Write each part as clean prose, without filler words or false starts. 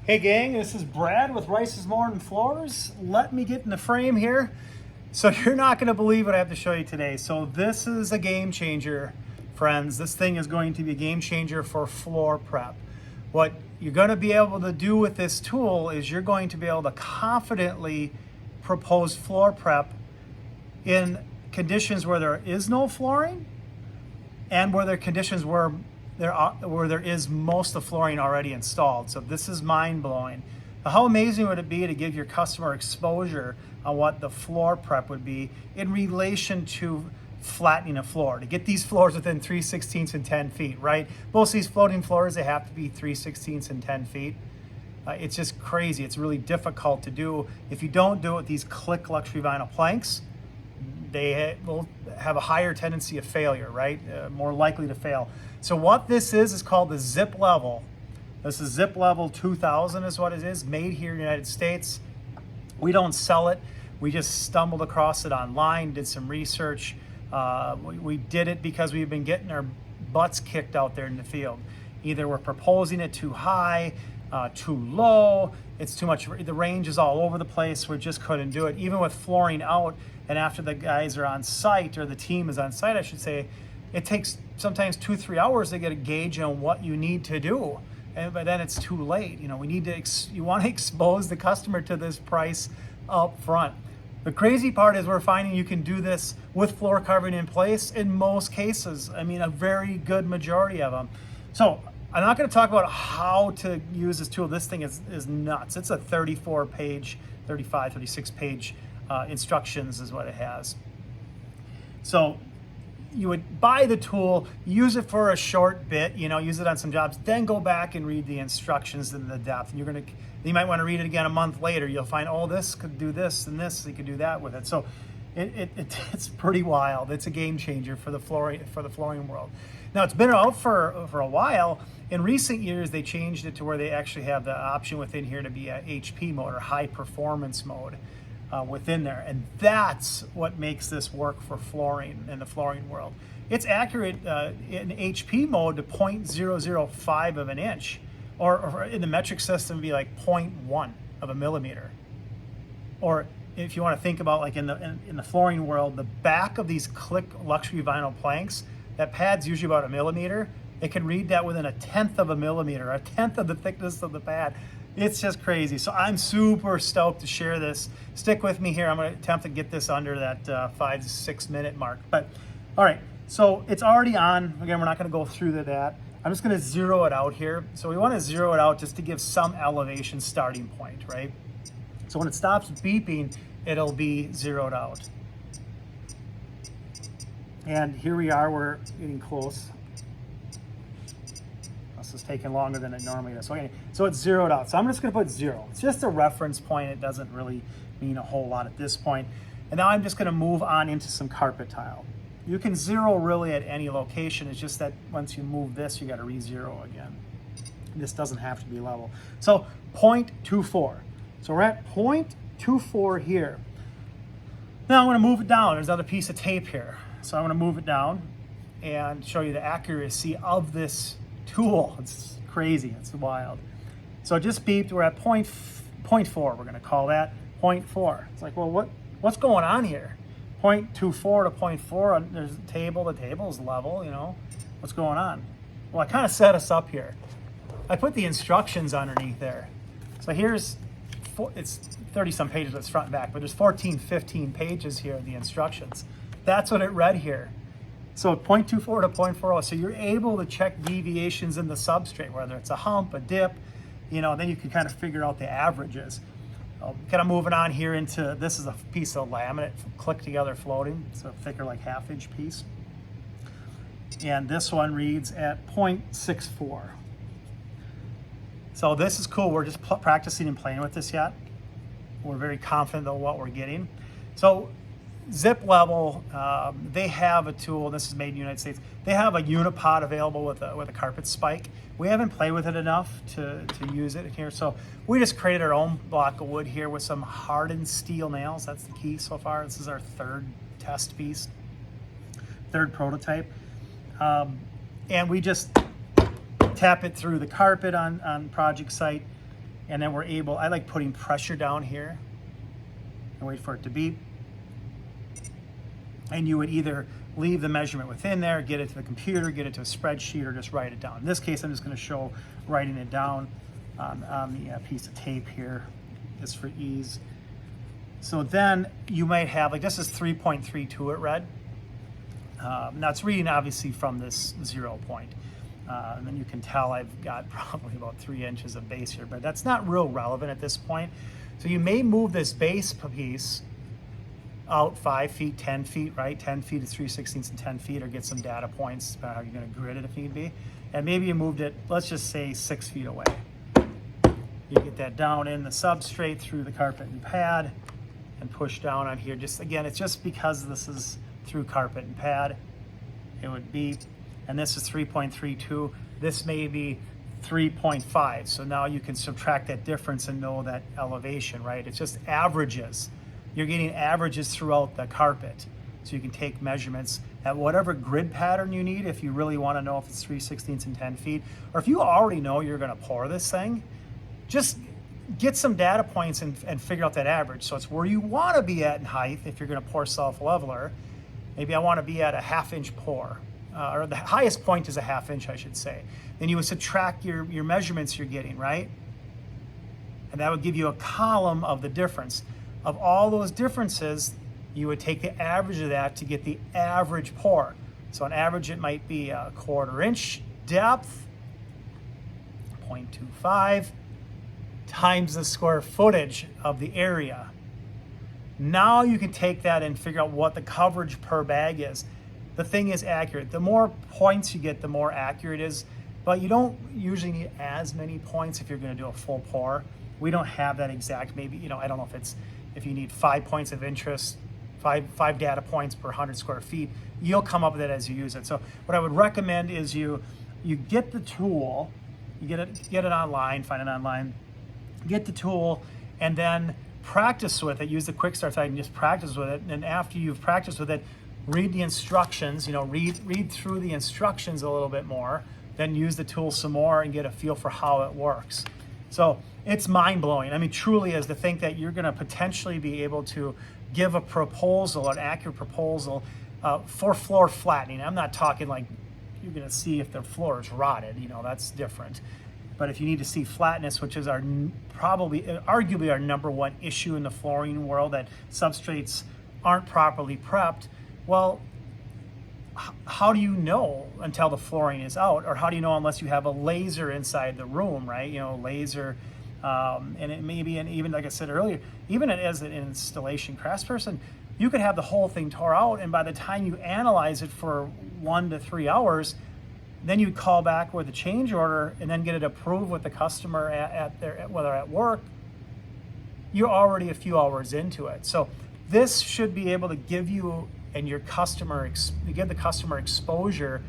Hey gang, this is Brad with Rice's More Than Floors. Let me get in the frame here. So you're not going to believe what I have to show you today. So this is a game changer, friends. This thing is going to be a game changer for floor prep. What you're going to be able to do with this tool is you're going to be able to confidently propose floor prep in conditions where there is no flooring and where there are conditions where there is most of the flooring already installed. So this is mind-blowing. How amazing would it be to give your customer exposure on what the floor prep would be in relation to flattening a floor, to get these floors within 3/16 and 10 feet, right? Most of these floating floors, they have to be 3/16 and 10 feet. It's just crazy. It's really difficult to do. If you don't do it with these click luxury vinyl planks, they will have a higher tendency of failure, right? More likely to fail. So what this is called the Zip Level. This is Zip Level 2000 is what it is, made here in the United States. We don't sell it. We just stumbled across it online, did some research. We did it because we've been getting our butts kicked out there in the field. Either we're proposing it too high, too low, it's too much, the range is all over the place, we just couldn't do it. Even with flooring out, and after the guys are on site, or the team is on site, I should say, it takes sometimes 2-3 hours to get a gauge on what you need to do. But then it's too late. You know, we need to, you want to expose the customer to this price up front. The crazy part is we're finding you can do this with floor covering in place in most cases. I mean, a very good majority of them. So I'm not going to talk about how to use this tool. This thing is nuts. It's a 34-page, 35, 36-page instructions is what it has. So you would buy the tool, use it for a short bit, use it on some jobs, then go back and read the instructions in the depth. And you might want to read it again a month later. You'll find, oh, this could do this and this, you could do that with it. So it's pretty wild. It's a game changer for the flooring world. Now, it's been out for a while. In recent years, they changed it to where they actually have the option within here to be a HP mode or high performance mode within there. And that's what makes this work for flooring in the flooring world. It's accurate in HP mode to 0.005 of an inch, or in the metric system, it'd be like 0.1 of a millimeter. Or if you want to think about like in the flooring world, the back of these click luxury vinyl planks, that pad's usually about a millimeter. It can read that within 1/10 of a millimeter, 1/10 of the thickness of the pad. It's just crazy. So I'm super stoked to share this. Stick with me here. I'm going to attempt to get this under that 5 to 6 minute mark. But all right, so it's already on. Again, we're not going to go through that. I'm just going to zero it out here. So we want to zero it out just to give some elevation starting point, right? So when it stops beeping, it'll be zeroed out. And here we are, we're getting close. This is taking longer than it normally does. So it's zeroed out. So I'm just going to put 0. It's just a reference point. It doesn't really mean a whole lot at this point. And now I'm just going to move on into some carpet tile. You can zero really at any location. It's just that once you move this, you got to re-zero again. This doesn't have to be level. So 0.24. So we're at 0.24 here. Now I'm going to move it down. There's another piece of tape here. So I'm going to move it down and show you the accuracy of this tool. It's crazy. It's wild. So it just beeped. We're at 0.4. We're going to call that 0.4. It's like, well, what's going on here? 0.24 to 0.4. There's a table. The table is level. What's going on? Well, I kind of set us up here. I put the instructions underneath there. So it's 30 some pages. It's front and back, but there's 14, 15 pages here of the instructions. That's what it read here. So 0.24 to 0.40. So you're able to check deviations in the substrate, whether it's a hump, a dip, then you can kind of figure out the averages. Kind of moving on here into, this is a piece of laminate, click together floating. It's a thicker, like 1/2 inch piece. And this one reads at 0.64. So this is cool. We're just practicing and playing with this yet. We're very confident of what we're getting. So Zip Level, they have a tool. This is made in the United States. They have a unipod available with a carpet spike. We haven't played with it enough to use it here, so we just created our own block of wood here with some hardened steel nails. That's the key so far. This is our 3rd test piece, 3rd prototype, and we just tap it through the carpet on project site, And then we're able, I like putting pressure down here and wait for it to beep. And you would either leave the measurement within there, get it to the computer, get it to a spreadsheet, or just write it down. In this case, I'm just going to show writing it down on the piece of tape here, just for ease. So then you might have, like, this is 3.32 it read. Now it's reading obviously from this 0 point. And then you can tell I've got probably about 3 inches of base here, but that's not real relevant at this point. So you may move this base piece out 5 feet, 10 feet, right? 10 feet is 3/16 and 10 feet, or get some data points about how you're going to grid it if need be. And maybe you moved it, let's just say 6 feet away. You get that down in the substrate through the carpet and pad and push down on here. Just again, it's just because this is through carpet and pad, it would beep. And this is 3.32. This may be 3.5. So now you can subtract that difference and know that elevation, right? It's just averages. You're getting averages throughout the carpet. So you can take measurements at whatever grid pattern you need if you really want to know if it's 3/16 and 10 feet. Or if you already know you're going to pour this thing, just get some data points and figure out that average. So it's where you want to be at in height if you're going to pour self-leveler. Maybe I want to be at a 1/2 inch pour. Or the highest point is a 1/2 inch, I should say. Then you would subtract your measurements you're getting, right? And that would give you a column of the difference. Of all those differences, you would take the average of that to get the average pour. So on average, it might be a 1/4 inch depth, 0.25, times the square footage of the area. Now you can take that and figure out what the coverage per bag is. The thing is accurate. The more points you get, the more accurate it is, but you don't usually need as many points if you're going to do a full pour. We don't have that exact, maybe, I don't know if you need 5 points of interest, five data points per 100 square feet, you'll come up with it as you use it. So what I would recommend is you get the tool, you get it online, find it online, get the tool, and then practice with it. Use the Quickstart site and just practice with it. And after you've practiced with it, read the instructions, read through the instructions a little bit more, then use the tool some more and get a feel for how it works. So it's mind-blowing. I mean, truly is, to think that you're going to potentially be able to give a proposal, an accurate proposal for floor flattening. I'm not talking like you're going to see if the floor is rotted, that's different. But if you need to see flatness, which is arguably our number one issue in the flooring world, that substrates aren't properly prepped, well, how do you know until the flooring is out? Or how do you know unless you have a laser inside the room, right? Laser, and it may be, and even like I said earlier, even as an installation craftsperson, you could have the whole thing tore out, and by the time you analyze it for 1 to 3 hours, then you'd call back with a change order and then get it approved with the customer whether at work. You're already a few hours into it. So this should be able to give you and your customer, give the customer exposure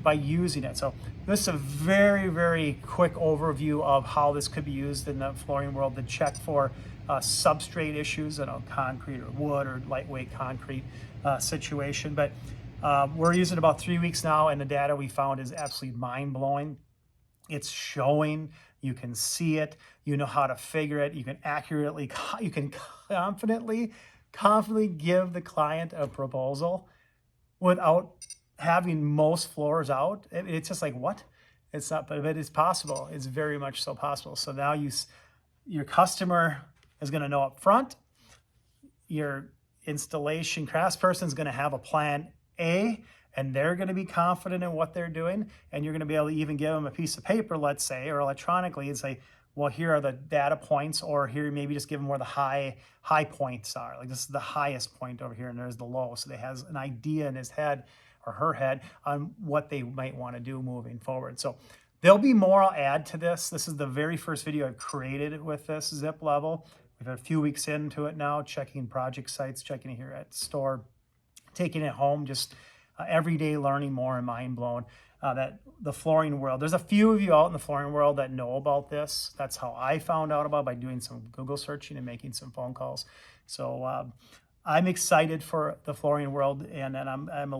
by using it. So this is a very, very quick overview of how this could be used in the flooring world to check for substrate issues in a concrete or wood or lightweight concrete situation. But we're using about 3 weeks now, and the data we found is absolutely mind-blowing. It's showing, you can see it, you know how to figure it, you can confidently give the client a proposal without having most floors out. It's just like, what? It's not, but it is possible. It's very much so possible. So now your customer is going to know up front. Your installation craftsperson is going to have a plan A, and they're going to be confident in what they're doing. And you're going to be able to even give them a piece of paper, let's say, or electronically, and say, well, here are the data points, or here maybe just give them where the high points are. Like, this is the highest point over here, and there's the low. So they has an idea in his head or her head on what they might want to do moving forward. So there'll be more I'll add to this. This is the very first video I've created with this zip level. We've had a few weeks into it now, checking project sites, checking it here at store, taking it home, just every day learning more and mind blown. That the flooring world, there's a few of you out in the flooring world that know about this. That's how I found out about it, by doing some Google searching and making some phone calls. So I'm excited for the flooring world, and I'm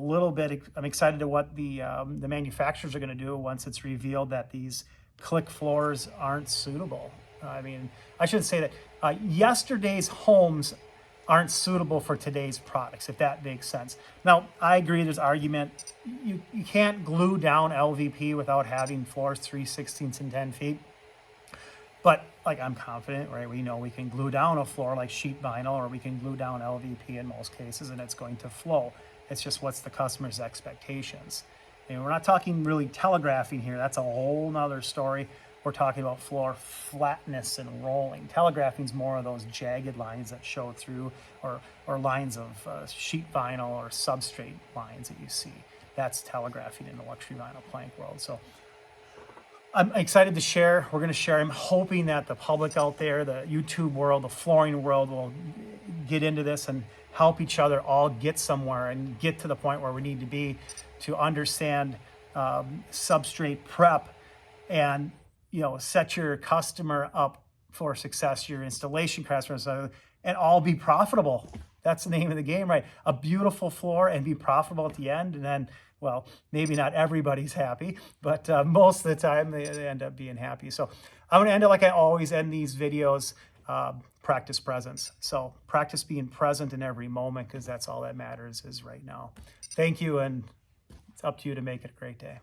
excited to what the manufacturers are going to do once it's revealed that these click floors aren't suitable. I mean, I shouldn't say that. Yesterday's homes aren't suitable for today's products, if that makes sense. Now, I agree there's argument. You can't glue down LVP without having floors 3/16 and 10 feet. But like, I'm confident, right? We know we can glue down a floor like sheet vinyl, or we can glue down LVP in most cases, and it's going to flow. It's just what's the customer's expectations. And we're not talking really telegraphing here. That's a whole nother story. We're talking about floor flatness and rolling. Telegraphing is more of those jagged lines that show through, or lines of sheet vinyl or substrate lines that you see. That's telegraphing in the luxury vinyl plank world. So I'm excited to share. We're going to share. I'm hoping that the public out there, the YouTube world, the flooring world will get into this and help each other all get somewhere and get to the point where we need to be to understand substrate prep and, you know, set your customer up for success, your installation customers, and all be profitable. That's the name of the game, right? A beautiful floor and be profitable at the end. And then, well, maybe not everybody's happy, but most of the time they end up being happy. So I'm gonna end it like I always end these videos, practice presence. So practice being present in every moment, because that's all that matters is right now. Thank you, and it's up to you to make it a great day.